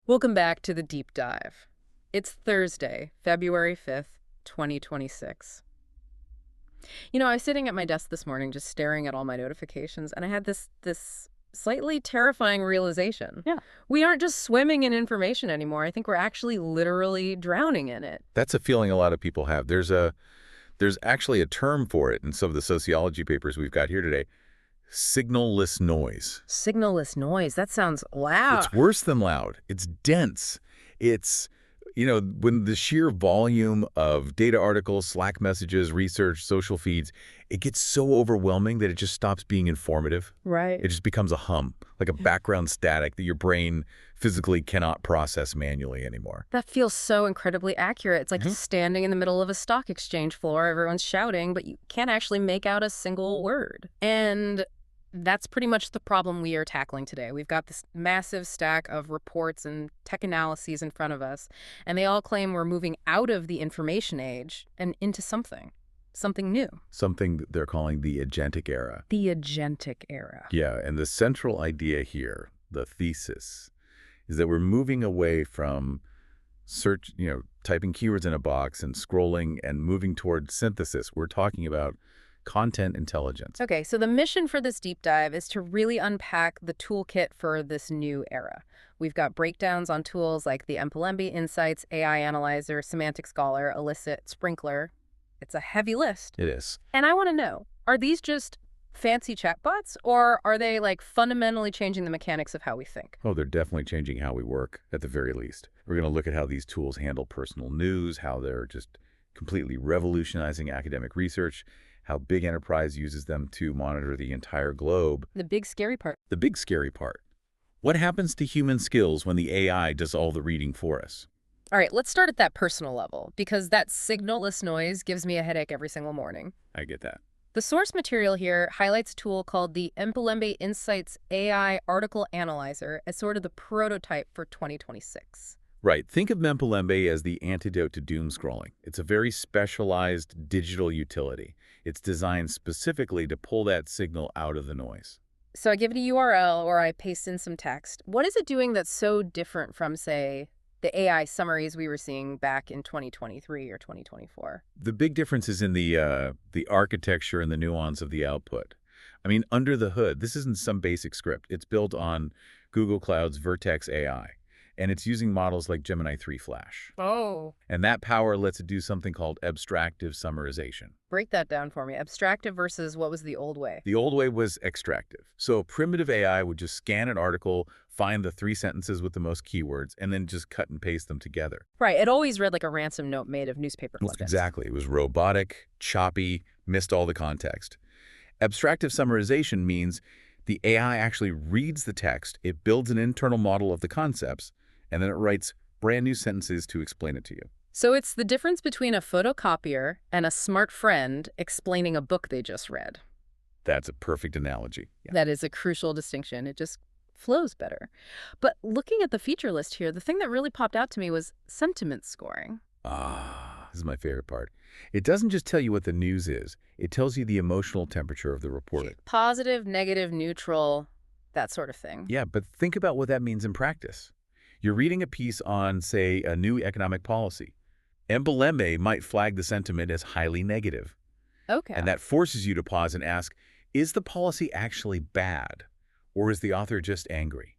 Welcome back to the deep dive. It's Thursday, February 5th, 2026. I was sitting at my desk this morning just staring at all my notifications, and I had this slightly terrifying realization. Yeah. We aren't just swimming in information anymore. I think we're actually literally drowning in it. That's a feeling a lot of people have. There's actually a term for it in some of the sociology papers we've got here today. Signal-less noise. Signal-less noise. That sounds loud. It's worse than loud. It's dense. It's, when the sheer volume of data articles, Slack messages, research, social feeds, it gets so overwhelming that it just stops being informative. Right. It just becomes a hum, like a background static that your brain physically cannot process manually anymore. That feels so incredibly accurate. It's like Mhm. standing in the middle of a stock exchange floor. Everyone's shouting, but you can't actually make out a single word. And that's pretty much the problem we are tackling today. We've got this massive stack of reports and tech analyses in front of us, and they all claim we're moving out of the information age and into something new. Something that they're calling the agentic era. The agentic era. Yeah, and the central idea here, the thesis, is that we're moving away from search, typing keywords in a box and scrolling and moving toward synthesis. We're talking about content intelligence. Okay, so the mission for this deep dive is to really unpack the toolkit for this new era. We've got breakdowns on tools like the Empolembi Insights, AI Analyzer, Semantic Scholar, Elicit, Sprinkler. It's a heavy list. It is. And I want to know, are these just fancy chatbots, or are they fundamentally changing the mechanics of how we think? Oh, they're definitely changing how we work, at the very least. We're going to look at how these tools handle personal news, how they're just completely revolutionizing academic research, how big enterprise uses them to monitor the entire globe. The big scary part. The big scary part. What happens to human skills when the AI does all the reading for us? All right, let's start at that personal level, because that signal-less noise gives me a headache every single morning. I get that. The source material here highlights a tool called the Empolembi Insights AI Article Analyzer as sort of the prototype for 2026. Right. Think of Empolembi as the antidote to doom scrolling. It's a very specialized digital utility. It's designed specifically to pull that signal out of the noise. So I give it a URL or I paste in some text. What is it doing that's so different from, say, the AI summaries we were seeing back in 2023 or 2024? The big difference is in the architecture and the nuance of the output. I mean, under the hood, this isn't some basic script. It's built on Google Cloud's Vertex AI, and it's using models like Gemini 3 Flash. Oh. And that power lets it do something called abstractive summarization. Break that down for me. Abstractive versus what was the old way? The old way was extractive. So primitive AI would just scan an article, find the 3 sentences with the most keywords, and then just cut and paste them together. Right. It always read like a ransom note made of newspaper clippings. Exactly. It was robotic, choppy, missed all the context. Abstractive summarization means the AI actually reads the text, it builds an internal model of the concepts, and then it writes brand new sentences to explain it to you. So it's the difference between a photocopier and a smart friend explaining a book they just read. That's a perfect analogy. Yeah. That is a crucial distinction. It just flows better. But looking at the feature list here, the thing that really popped out to me was sentiment scoring. This is my favorite part. It doesn't just tell you what the news is. It tells you the emotional temperature of the reporter. Positive, negative, neutral, that sort of thing. Yeah, but think about what that means in practice. You're reading a piece on, say, a new economic policy. Empolembi might flag the sentiment as highly negative. Okay. And that forces you to pause and ask, is the policy actually bad? Or is the author just angry?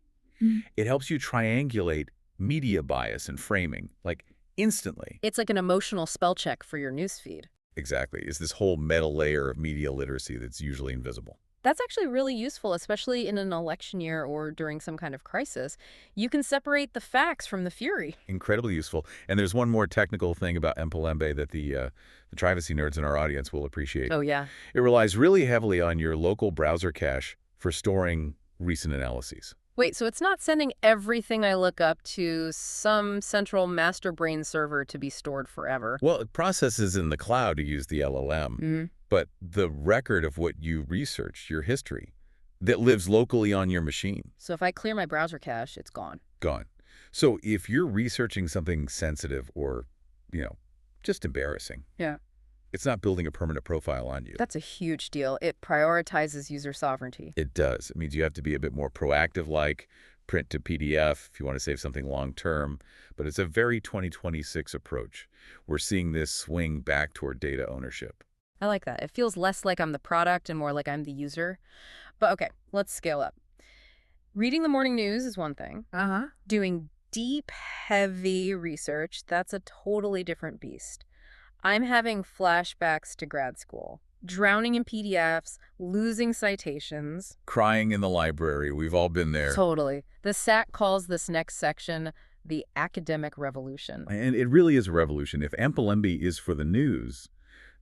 It helps you triangulate media bias and framing, like instantly. It's like an emotional spell check for your newsfeed. Exactly. It's this whole meta layer of media literacy that's usually invisible. That's actually really useful, especially in an election year or during some kind of crisis. You can separate the facts from the fury. Incredibly useful. And there's one more technical thing about Empolembi that the privacy nerds in our audience will appreciate. Oh, yeah. It relies really heavily on your local browser cache for storing recent analyses. Wait, so it's not sending everything I look up to some central master brain server to be stored forever? Well, it processes in the cloud to use the LLM, but the record of what you researched, your history, that lives locally on your machine. So if I clear my browser cache, it's gone. Gone. So if you're researching something sensitive or, just embarrassing, Yeah. it's not building a permanent profile on you. That's a huge deal. It prioritizes user sovereignty. It does. It means you have to be a bit more proactive, like print to PDF if you want to save something long term, but it's a very 2026 approach. We're seeing this swing back toward data ownership. I like that. It feels less like I'm the product and more like I'm the user. But okay, let's scale up. Reading the morning news is one thing. Doing deep, heavy research, that's a totally different beast. I'm having flashbacks to grad school. Drowning in PDFs, losing citations. Crying in the library, we've all been there. Totally. The SAC calls this next section the academic revolution. And it really is a revolution. If AMPLMB is for the news,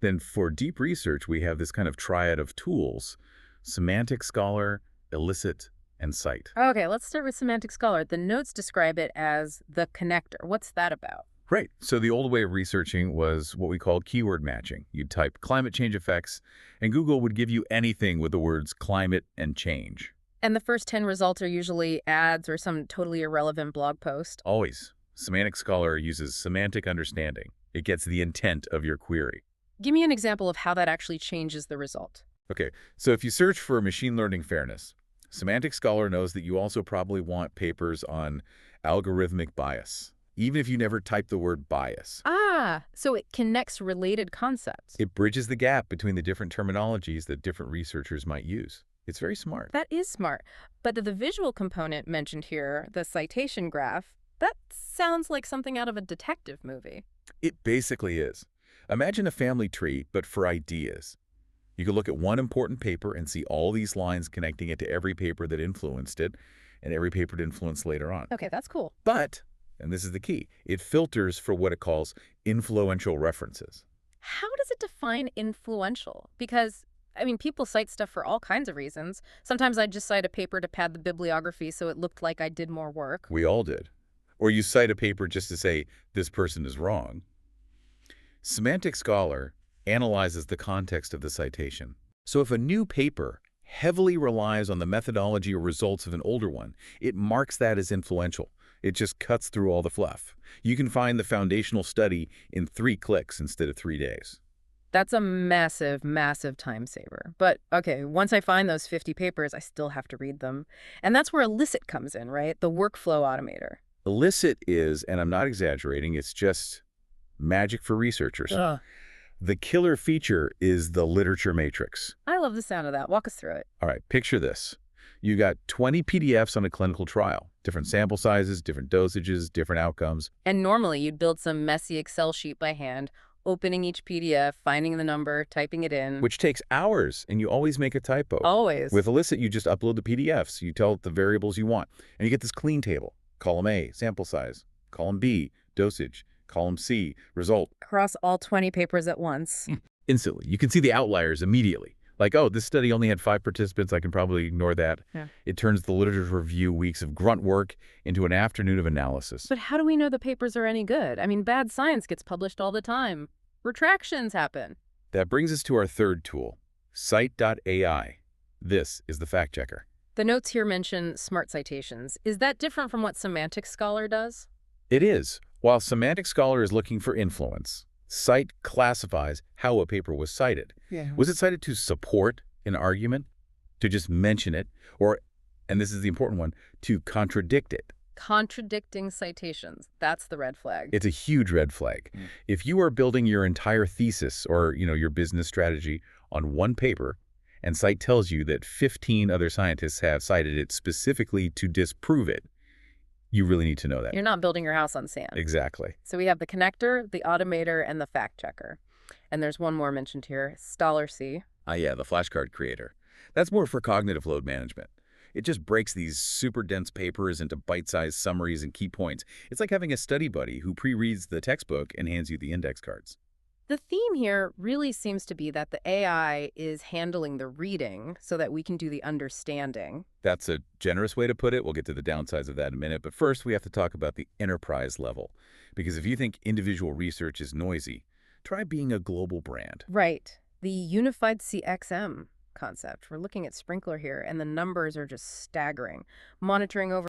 then for deep research, we have this kind of triad of tools: Semantic Scholar, Elicit, and Cite. Okay, let's start with Semantic Scholar. The notes describe it as the connector. What's that about? Right. So the old way of researching was what we called keyword matching. You'd type climate change effects, and Google would give you anything with the words climate and change. And the first 10 results are usually ads or some totally irrelevant blog post. Always. Semantic Scholar uses semantic understanding. It gets the intent of your query. Give me an example of how that actually changes the result. Okay, so if you search for machine learning fairness, Semantic Scholar knows that you also probably want papers on algorithmic bias, even if you never type the word bias. Ah, so it connects related concepts. It bridges the gap between the different terminologies that different researchers might use. It's very smart. That is smart. But the visual component mentioned here, the citation graph, that sounds like something out of a detective movie. It basically is. Imagine a family tree, but for ideas. You could look at one important paper and see all these lines connecting it to every paper that influenced it, and every paper it influenced later on. Okay, that's cool. But, and this is the key, it filters for what it calls influential references. How does it define influential? Because, I mean, people cite stuff for all kinds of reasons. Sometimes I just cite a paper to pad the bibliography so it looked like I did more work. We all did. Or you cite a paper just to say, this person is wrong. Semantic Scholar analyzes the context of the citation. So if a new paper heavily relies on the methodology or results of an older one, it marks that as influential. It just cuts through all the fluff. You can find the foundational study in 3 clicks instead of 3 days. That's a massive, massive time saver. But, okay, once I find those 50 papers, I still have to read them. And that's where Elicit comes in, right? The workflow automator. Elicit is, and I'm not exaggerating, it's just magic for researchers. The killer feature is the literature matrix. I love the sound of that. Walk us through it. All right, picture this. You got 20 PDFs on a clinical trial, different sample sizes, different dosages, different outcomes. And normally you'd build some messy Excel sheet by hand, opening each PDF, finding the number, typing it in. Which takes hours, and you always make a typo. Always. With Elicit, you just upload the PDFs. You tell it the variables you want, and you get this clean table. Column A, sample size. Column B, dosage. Column C, result. Across all 20 papers at once. Instantly. You can see the outliers immediately. Like, oh, this study only had 5 participants. I can probably ignore that. Yeah. It turns the literature review weeks of grunt work into an afternoon of analysis. But how do we know the papers are any good? I mean, bad science gets published all the time. Retractions happen. That brings us to our third tool, Cite.ai. This is the fact checker. The notes here mention smart citations. Is that different from what Semantic Scholar does? It is. While Semantic Scholar is looking for influence, Cite classifies how a paper was cited. Was it cited to support an argument, to just mention it, or, and this is the important one, to contradict it? Contradicting citations. That's the red flag. It's a huge red flag. If you are building your entire thesis or, your business strategy on one paper, and Cite tells you that 15 other scientists have cited it specifically to disprove it, you really need to know that. You're not building your house on sand. Exactly. So we have the connector, the automator, and the fact checker. And there's one more mentioned here, ScholarC. Yeah, the flashcard creator. That's more for cognitive load management. It just breaks these super dense papers into bite-sized summaries and key points. It's like having a study buddy who pre-reads the textbook and hands you the index cards. The theme here really seems to be that the AI is handling the reading so that we can do the understanding. That's a generous way to put it. We'll get to the downsides of that in a minute. But first, we have to talk about the enterprise level. Because if you think individual research is noisy, try being a global brand. Right. The unified CXM concept. We're looking at Sprinklr here, and the numbers are just staggering. Monitoring over